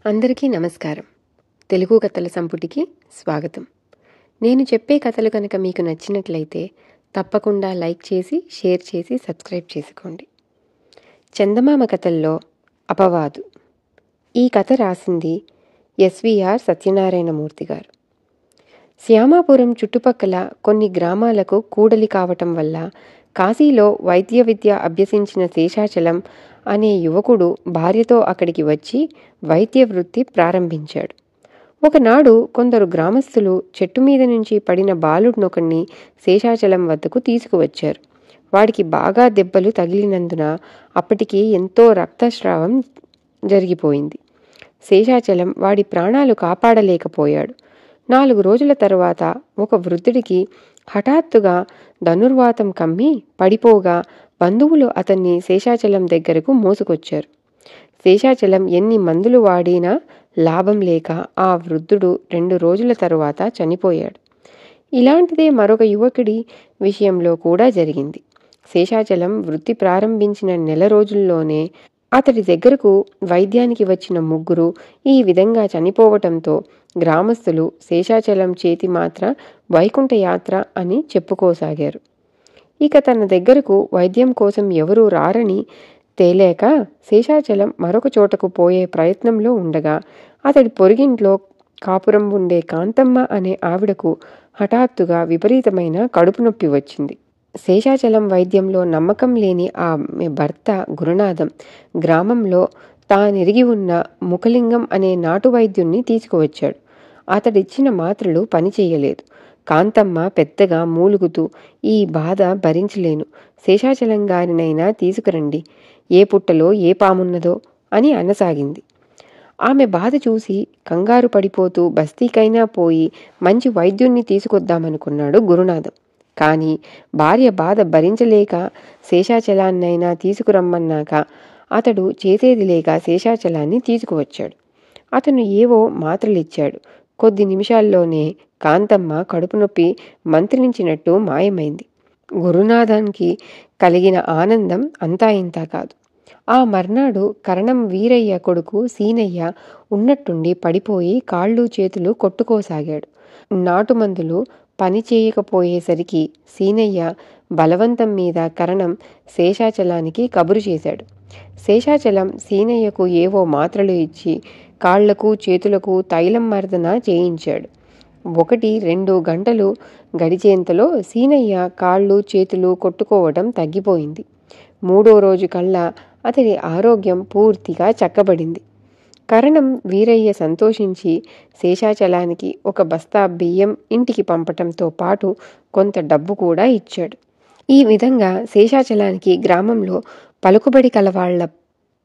అందరికీ నమస్కారం. తెలుగు కథల సంపుటికి స్వాగతం. నేను చెప్పే కథలు కనుక మీకు నచ్చినట్లయితే తప్పకుండా లైక్ చేసి, షేర్ చేసి, సబ్స్క్రైబ్ చేసుకోండి. చందమామ కథల్లో అపవాదు. ఈ కథ రాసింది ఎస్విఆర్ సత్యనారాయణమూర్తి గారు. శ్యామాపురం చుట్టుపక్కల కొన్ని గ్రామాలకు కూడలి కావటం వల్ల కాశీలో వైద్య విద్య అభ్యసించిన శేషాచలం అనే యువకుడు భార్యతో అక్కడికి వచ్చి వైద్య వృత్తి ప్రారంభించాడు. ఒకనాడు కొందరు గ్రామస్తులు చెట్టు మీద నుంచి పడిన బాలుడినొకణ్ణి శేషాచలం వద్దకు తీసుకువచ్చారు. వాడికి బాగా దెబ్బలు తగిలినందున అప్పటికి ఎంతో రక్తస్రావం జరిగిపోయింది. శేషాచలం వాడి ప్రాణాలు కాపాడలేకపోయాడు. 4 రోజుల తరువాత ఒక వృద్ధుడికి హఠాత్తుగా ధనుర్వాతం కమ్మి పడిపోగా బంధువులు అతన్ని శేషాచలం దగ్గరకు మోసుకొచ్చారు. శేషాచలం ఎన్ని మందులు వాడినా లాభం లేక ఆ వృద్ధుడు 2 రోజుల తరువాత చనిపోయాడు. ఇలాంటిదే మరొక యువకుడి విషయంలో కూడా జరిగింది. శేషాచలం వృత్తి ప్రారంభించిన నెల రోజుల్లోనే అతడి దగ్గరకు వైద్యానికి వచ్చిన 3 ఈ విధంగా చనిపోవటంతో గ్రామస్తులు శేషాచలం చేతి మాత్ర వైకుంఠ యాత్ర అని చెప్పుకోసాగారు. ఇక తన దగ్గరకు వైద్యం కోసం ఎవరూ రారని తేలేక శేషాచలం మరొక చోటకు పోయే ప్రయత్నంలో ఉండగా అతడి పొరుగింట్లో కాపురం ఉండే కాంతమ్మ అనే ఆవిడకు హఠాత్తుగా విపరీతమైన కడుపు నొప్పి వచ్చింది. శేషాచలం వైద్యంలో నమ్మకం లేని ఆమె భర్త గురునాథం గ్రామంలో తానెరిగి ఉన్న ముఖలింగం అనే నాటు వైద్యుణ్ణి తీసుకువచ్చాడు. అతడిచ్చిన మాత్రలు పనిచేయలేదు. కాంతమ్మ పెద్దగా మూలుగుతూ, ఈ బాధ భరించలేను, శేషాచలం గారినైనా తీసుకురండి, ఏ పుట్టలో ఏ పామున్నదో అని అనసాగింది. ఆమె బాధ చూసి కంగారు పడిపోతూ బస్తీకైనా పోయి మంచి వైద్యుణ్ణి తీసుకొద్దామనుకున్నాడు గురునాథం. కానీ భార్య బాధ భరించలేక శేషాచలాన్నైనా తీసుకురమ్మన్నాక అతడు చేసేది లేక శేషాచలాన్ని తీసుకువచ్చాడు. అతను ఏవో మాత్రలిచ్చాడు. కొద్ది నిమిషాల్లోనే కాంతమ్మ కడుపు నొప్పి మంత్రించినట్టు మాయమైంది. గురునాథానికి కలిగిన ఆనందం అంతా ఇంతా కాదు. ఆ మర్నాడు కరణం వీరయ్య కొడుకు సీనయ్య ఉన్నట్టుండి పడిపోయి కాళ్ళు చేతులు కొట్టుకోసాగాడు. నాటుమందులు పని చేయకపోయేసరికి సీనయ్య బలవంతం మీద కరణం శేషాచలానికి కబురు చేశాడు. శేషాచలం సీనయ్యకు ఏవో మాత్రలు ఇచ్చి కాళ్లకు చేతులకు తైలం మర్దన చేయించాడు. 1-2 గంటలు గడిచేంతలో సీనయ్య కాళ్ళు చేతులు కొట్టుకోవటం తగ్గిపోయింది. 3వ రోజు కల్లా అతడి ఆరోగ్యం పూర్తిగా చక్కబడింది. కరణం వీరయ్య సంతోషించి శేషాచలానికి 1 బస్తా బియ్యం ఇంటికి పంపటంతో పాటు కొంత డబ్బు కూడా ఇచ్చాడు. ఈ విధంగా శేషాచలానికి గ్రామంలో పలుకుబడి కలవాళ్ల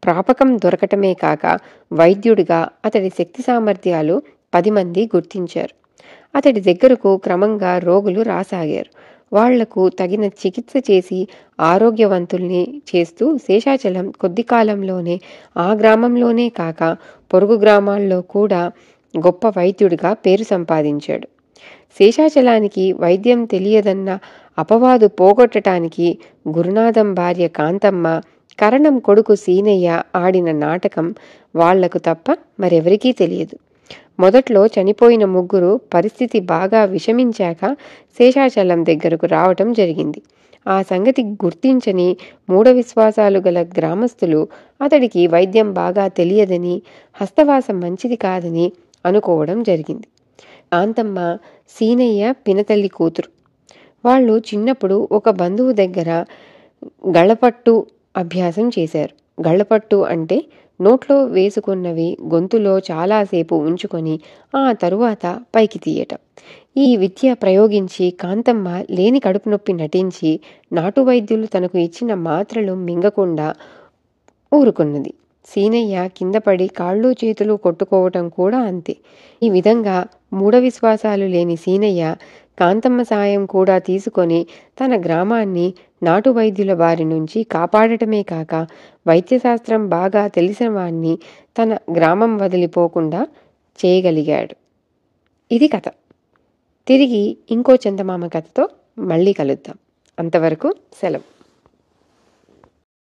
ప్రాపకం దొరకటమే కాక వైద్యుడిగా అతడి శక్తి సామర్థ్యాలు 10 మంది గుర్తించారు. అతడి దగ్గరకు క్రమంగా రోగులు రాసాగారు. వాళ్లకు తగిన చికిత్స చేసి ఆరోగ్యవంతుల్ని చేస్తూ శేషాచలం కొద్ది కాలంలోనే ఆ గ్రామంలోనే కాక పొరుగు గ్రామాల్లో కూడా గొప్ప వైద్యుడిగా పేరు సంపాదించాడు. శేషాచలానికి వైద్యం తెలియదన్న అపవాదు పోగొట్టడానికి గురునాథం భార్య కాంతమ్మ, కరణం కొడుకు సీనయ్య ఆడిన నాటకం వాళ్లకు తప్ప మరెవరికీ తెలియదు. మొదట్లో చనిపోయిన 3 పరిస్థితి బాగా విషమించాక శేషాచలం దగ్గరకు రావటం జరిగింది. ఆ సంగతి గుర్తించని మూఢ విశ్వాసాలు గల గ్రామస్తులు అతడికి వైద్యం బాగా తెలియదని, హస్తవాసం మంచిది కాదని అనుకోవడం జరిగింది. కాంతమ్మ సీనయ్య పినతల్లి కూతురు. వాళ్ళు చిన్నప్పుడు ఒక బంధువు దగ్గర గళ్ళపట్టు అభ్యాసం చేశారు. గళ్ళపట్టు అంటే నోట్లో వేసుకున్నవి గొంతులో చాలాసేపు ఉంచుకొని ఆ తరువాత పైకి తీయటం. ఈ విద్య ప్రయోగించి కాంతమ్మ లేని కడుపు నొప్పి నటించి నాటు వైద్యులు తనకు ఇచ్చిన మాత్రలు మింగకుండా ఊరుకున్నది. సీనయ్య కిందపడి కాళ్ళు చేతులు కొట్టుకోవటం కూడా అంతే. ఈ విధంగా మూఢ విశ్వాసాలు లేని సీనయ్య కాంతమ్మ సాయం కూడా తీసుకొని తన గ్రామాన్ని నాటు వైద్యుల బారి నుంచి కాపాడటమే కాక వైద్యశాస్త్రం బాగా తెలిసిన వాణ్ణి తన గ్రామం వదిలిపోకుండా చేయగలిగాడు. ఇది కథ. తిరిగి ఇంకో చందమామ కథతో మళ్ళీ కలుద్దాం. అంతవరకు సెలవు.